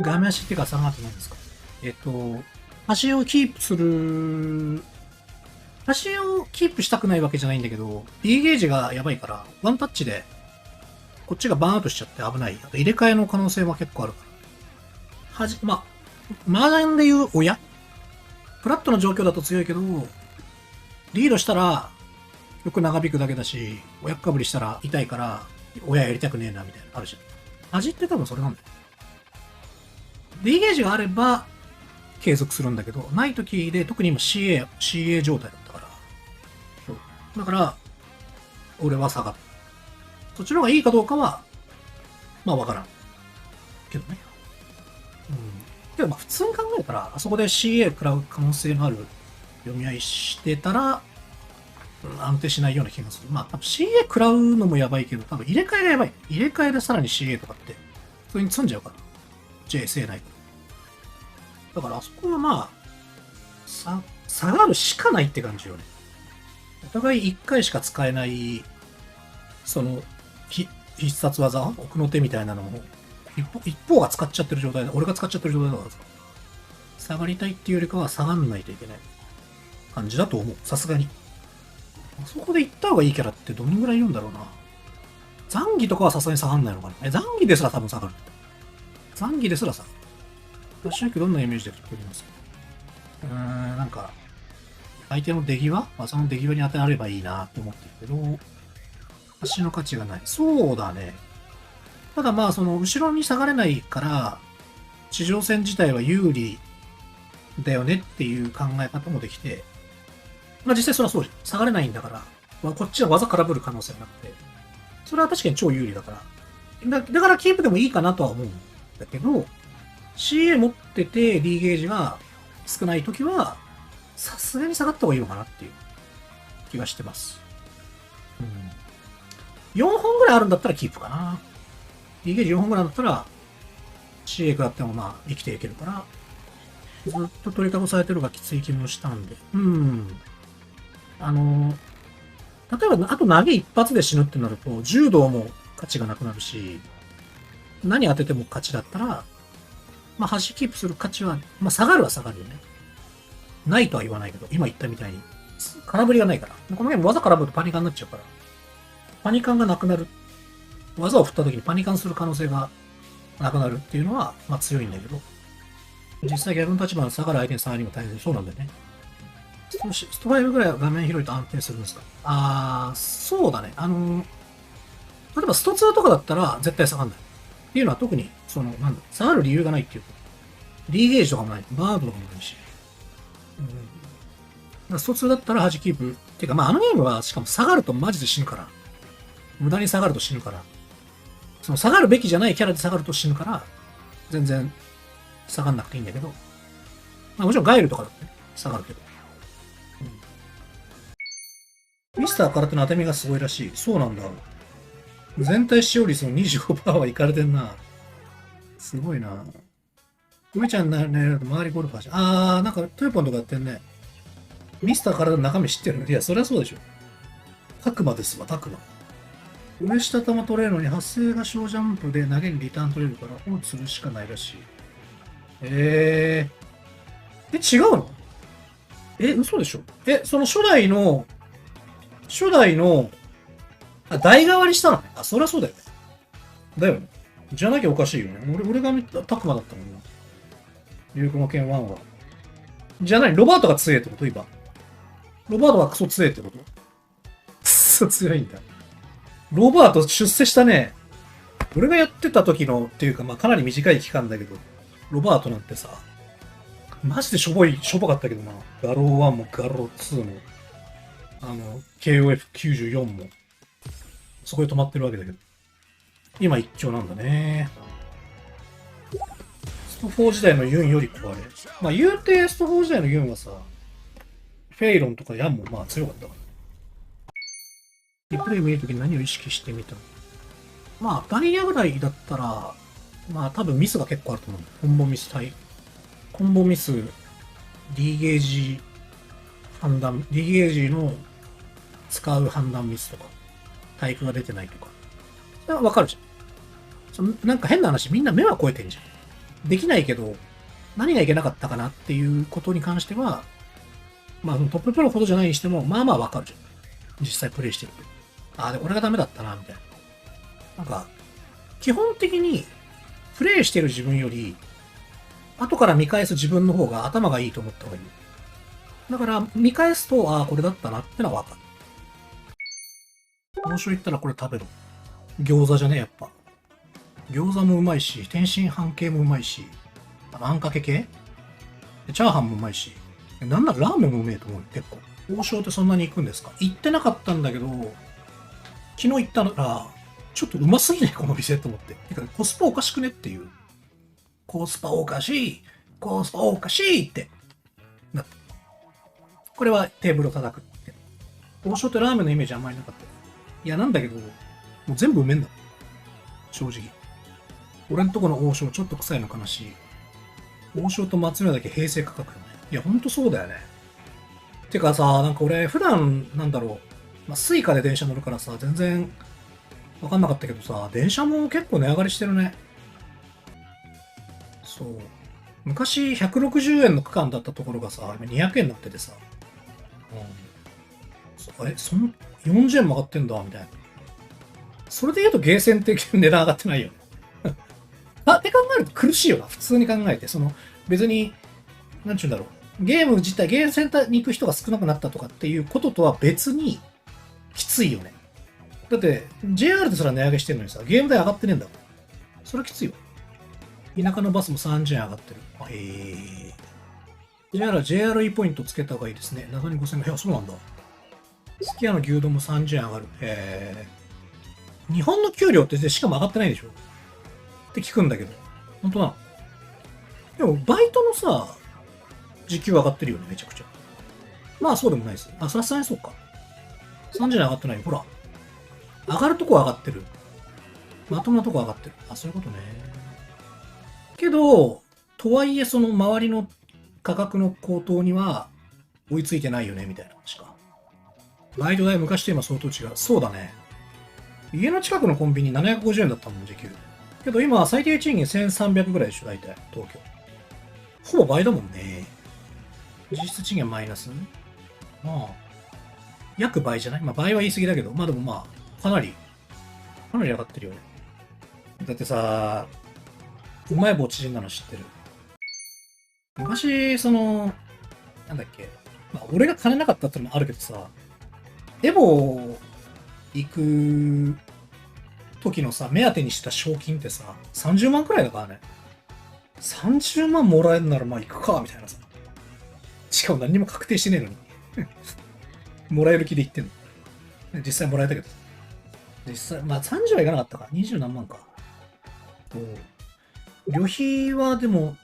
画面足っていうか下がってないんですか？足をキープする、足をキープしたくないわけじゃないんだけど、D ゲージがやばいから、ワンタッチで、こっちがバーンアウトしちゃって危ない。あと入れ替えの可能性は結構あるから。麻雀でいう親フラットの状況だと強いけど、リードしたら、よく長引くだけだし、親かぶりしたら痛いから、親やりたくねえな、みたいなのあるじゃん。味って多分それなんだよ。D ゲージがあれば、継続するんだけど、ない時で特に今 CA 状態だったから。そうだから、俺は下がる。そっちの方がいいかどうかは、まあわからん。けどね。うん。けどまあ普通に考えたら、あそこで CA 食らう可能性のある読み合いしてたら、安定しないような気がする。まあ多分 CA 食らうのもやばいけど、多分入れ替えがやばい。入れ替えでさらに CA とかって、普通に積んじゃうから。JSA ないから。だからあそこはまあ、下がるしかないって感じよね。お互い1回しか使えない、その、必殺技奥の手みたいなのを、一方が使っちゃってる状態で、俺が使っちゃってる状態だからさ、下がりたいっていうよりかは下がんないといけない感じだと思う。さすがに。あそこで行った方がいいキャラってどのぐらいいるんだろうな。ザンギとかはさすがに下がんないのかな。ザンギですら多分下がる。ザンギですらさ、私はどんなイメージで作りますか？なんか、相手の出際その出際に当てられればいいなって思ってるけど、足の価値がない。そうだね。ただまあ、その、後ろに下がれないから、地上戦自体は有利だよねっていう考え方もできて、まあ実際それはそうじゃん。下がれないんだから、まあ、こっちは技空振る可能性がなくて、それは確かに超有利だから、だからキープでもいいかなとは思うんだけど、CA 持ってて D ゲージが少ないときは、さすがに下がった方がいいのかなっていう気がしてます。うん。4本ぐらいあるんだったらキープかな。D ゲージ4本ぐらいだったら、CA 食らってもまあ生きていけるから、ずっと取り囲されてるがきつい気もしたんで。うん。あの、例えば、あと投げ一発で死ぬってなると、柔道も価値がなくなるし、何当てても勝ちだったら、まあ、端キープする価値は、まあ、下がるは下がるよね。ないとは言わないけど、今言ったみたいに、空振りがないから。このゲーム技空振るとパニカンになっちゃうから、パニカンがなくなる。技を振った時にパニカンする可能性がなくなるっていうのは、まあ強いんだけど、実際逆の立場の下がる相手に下がりも大変そうなんだよね。ストライブぐらいは画面広いと安定するんですか？そうだね。例えばスト2とかだったら絶対下がんない。っていうのは特に、下がる理由がないっていうか、D ゲージとかもない。バードとかもないし。スト2だったら端キープ。っていうか、まああのゲームはしかも下がるとマジで死ぬから。無駄に下がると死ぬから。その下がるべきじゃないキャラで下がると死ぬから、全然下がんなくていいんだけど。まあもちろんガイルとかだってね、下がるけど。ミスター空手の当て身がすごいらしい。そうなんだ。全体使用率の25%はいかれてんな。すごいな。梅ちゃんになれると周りゴルファーじゃん。なんかトヨポンとかやってんね。ミスター体の中身知ってる？いや、そりゃそうでしょ。タクマですわ、タクマ。上下玉取れるのに発生が小ジャンプで投げにリターン取れるから放置するしかないらしい。違うの？嘘でしょ？その初代の、代替わりしたのね。そりゃそうだよね。だよね。じゃなきゃおかしいよね。俺が見たタクマだったもんな。流行の剣1は。じゃない、ロバートが強いってこと今。ロバートがクソ強いってこと？クソ強いんだ。ロバート出世したね。俺がやってた時のっていうか、まあかなり短い期間だけど、ロバートなんてさ、マジでしょぼかったけどな。ガロー1もガロー2も、KOF94 も、そこで止まってるわけだけど。今一強なんだね。スト4時代のユンより壊れ。まあ言うてスト4時代のユンはさ、フェイロンとかヤンもまあ強かったから。リプレイ見るときに何を意識してみたの？まあ、バニラぐらいだったら、まあ多分ミスが結構あると思う。コンボミス、D ゲージD ゲージの使う判断ミスとか、タイプが出てないとか。それはわかるじゃん。なんか変な話、みんな目は超えてんじゃん。できないけど、何がいけなかったかなっていうことに関しては、まあトッププロほどじゃないにしても、まあまあわかるじゃん。実際プレイしてると。ああ、で、これがダメだったな、みたいな。なんか、基本的に、プレイしてる自分より、後から見返す自分の方が頭がいいと思った方がいい。だから、見返すと、ああ、これだったなってのはわかる。王将行ったらこれ食べろ。餃子じゃねえ、やっぱ。餃子もうまいし、天津飯系もうまいし、あんかけ系チャーハンもうまいし、なんならラーメンもうめえと思うよ、結構。王将ってそんなに行くんですか？行ってなかったんだけど、昨日行ったら、ちょっとうますぎねこの店と思って。てか、コスパおかしくねっていう。コスパおかしい、コスパおかしいってなって。これはテーブルを叩くって。王将ってラーメンのイメージあんまりなかった。いや、なんだけど、もう全部うめえんだ。正直。俺んとこの王将ちょっと臭いの悲しい。王将と松屋だけ平成価格よね。いや、ほんとそうだよね。てかさ、なんか俺、普段、なんだろう、まあ、スイカで電車乗るからさ、全然わかんなかったけどさ、電車も結構値上がりしてるね。そう。昔160円の区間だったところがさ、今200円になっててさ、その40円も上がってんだ、みたいな。それで言うとゲーセンって値段上がってないよね。って考えると苦しいよな、普通に考えて。別に、なんちゅうんだろう。ゲーム自体、ゲームセンターに行く人が少なくなったとかっていうこととは別に、きついよね。だって、JR ですら値上げしてるのにさ、ゲーム代上がってねえんだもん。それはきついよ。田舎のバスも30円上がってる。JR ポイントつけた方がいいですね。中に5000円。いや、そうなんだ。すき家の牛丼も30円上がる。日本の給料ってしかも上がってないでしょって聞くんだけど。本当なの？でも、バイトのさ、時給上がってるよね、めちゃくちゃ。まあ、そうでもないです。あ、さすがにそうか。30円上がってないよ。ほら。上がるとこは上がってる。まともなとこは上がってる。あ、そういうことね。けど、とはいえ、その周りの価格の高騰には追いついてないよね、みたいな話か。バイト代昔と今相当違う。そうだね。家の近くのコンビニ750円だったもん、時給。けど今、最低賃金1300ぐらいでしょ、大体、東京。ほぼ倍だもんね。実質賃金マイナス？まあ、約倍じゃない？まあ、倍は言い過ぎだけど、まあでもまあ、かなり上がってるよね。だってさ、うまい棒縮んだの知ってる？昔、なんだっけ。まあ、俺が金なかったってのもあるけどさ、エボ行く時のさ、目当てにした賞金ってさ、30万くらいだからね。30万もらえるならまあ行くか、みたいなさ。しかも何にも確定してねえのに。もらえる気で言ってんの。実際もらえたけど。実際、まあ30はいかなかったか。20何万か。旅費はでも、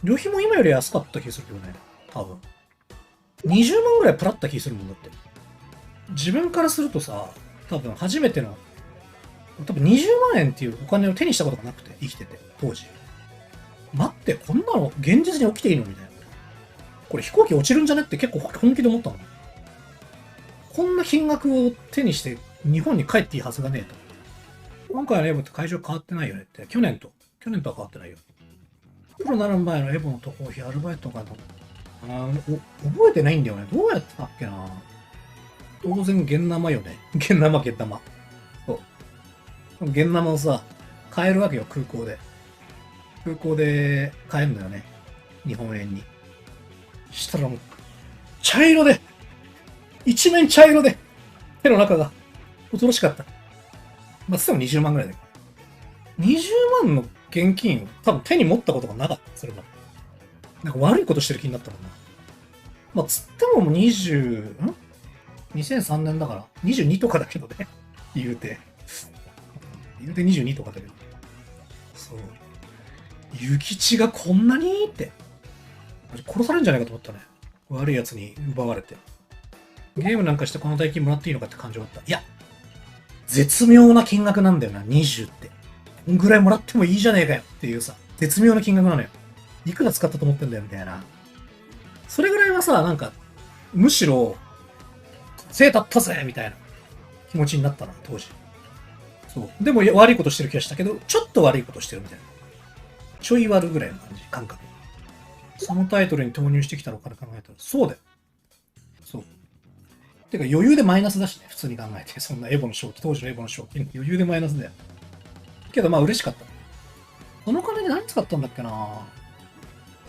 旅費も今より安かった気するけどね。多分。20万ぐらいプラった気するもんだって。自分からするとさ、多分初めての、多分20万円っていうお金を手にしたことがなくて、生きてて、当時。待って、こんなの現実に起きていいのみたいな。これ飛行機落ちるんじゃねって結構本気で思ったの。こんな金額を手にして日本に帰っていいはずがねえと。今回のエボって会場変わってないよねって。去年とは変わってないよ。プロになる前のエボの渡航費、アルバイトとかの、覚えてないんだよね。どうやってたっけな。当然、現生よね。現生。そう。現生をさ、買えるわけよ、空港で。空港で買えるんだよね。日本円に。したらもう、茶色で、一面茶色で、手の中が恐ろしかった。まあ、つっても20万ぐらいだけど。20万の現金、多分手に持ったことがなかった。それまで。なんか悪いことしてる気になったもんな。まあ、つってももう2003年だから、22とかだけどね。言うて22とかだけど。そう。諭吉がこんなにって。殺されるんじゃないかと思ったね。悪い奴に奪われて。ゲームなんかしてこの大金もらっていいのかって感情だった。いや、絶妙な金額なんだよな、20って。こんぐらいもらってもいいじゃねえかよっていうさ、絶妙な金額なのよ。いくら使ったと思ってんだよ、みたいな。それぐらいはさ、なんか、むしろ、背立ったぜみたいな気持ちになったな、当時。そう。でも悪いことしてる気がしたけど、ちょっと悪いことしてるみたいな。ちょい割るぐらいの感じ、感覚。そのタイトルに投入してきたのから考えたら、そうだよ。そう。てか余裕でマイナスだしね、普通に考えて。そんなエボの賞金、当時のエボの賞金、余裕でマイナスだよ。けどまあ嬉しかった。その金で何使ったんだっけな。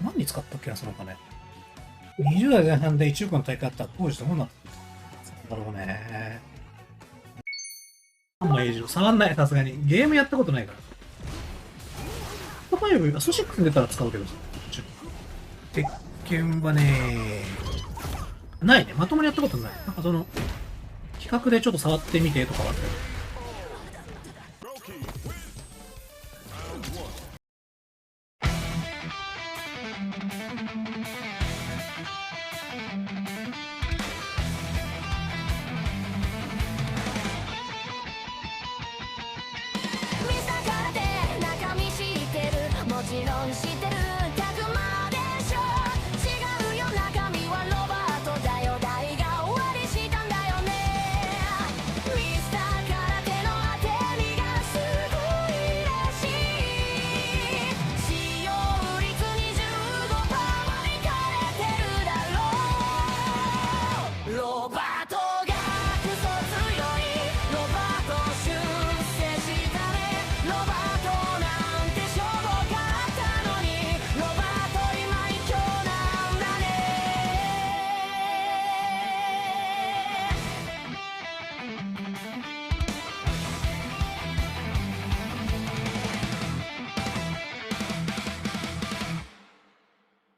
何に使ったっけな、その金。20代前半で1億の大会あったら当時どうなったんだろうね。まあいいじゃん。下がんない、さすがに。ゲームやったことないから。5、ソシックスに出たら使うけどさ。鉄拳はね、ないね。まともにやったことない。なんかその、企画でちょっと触ってみてとかはあったけど。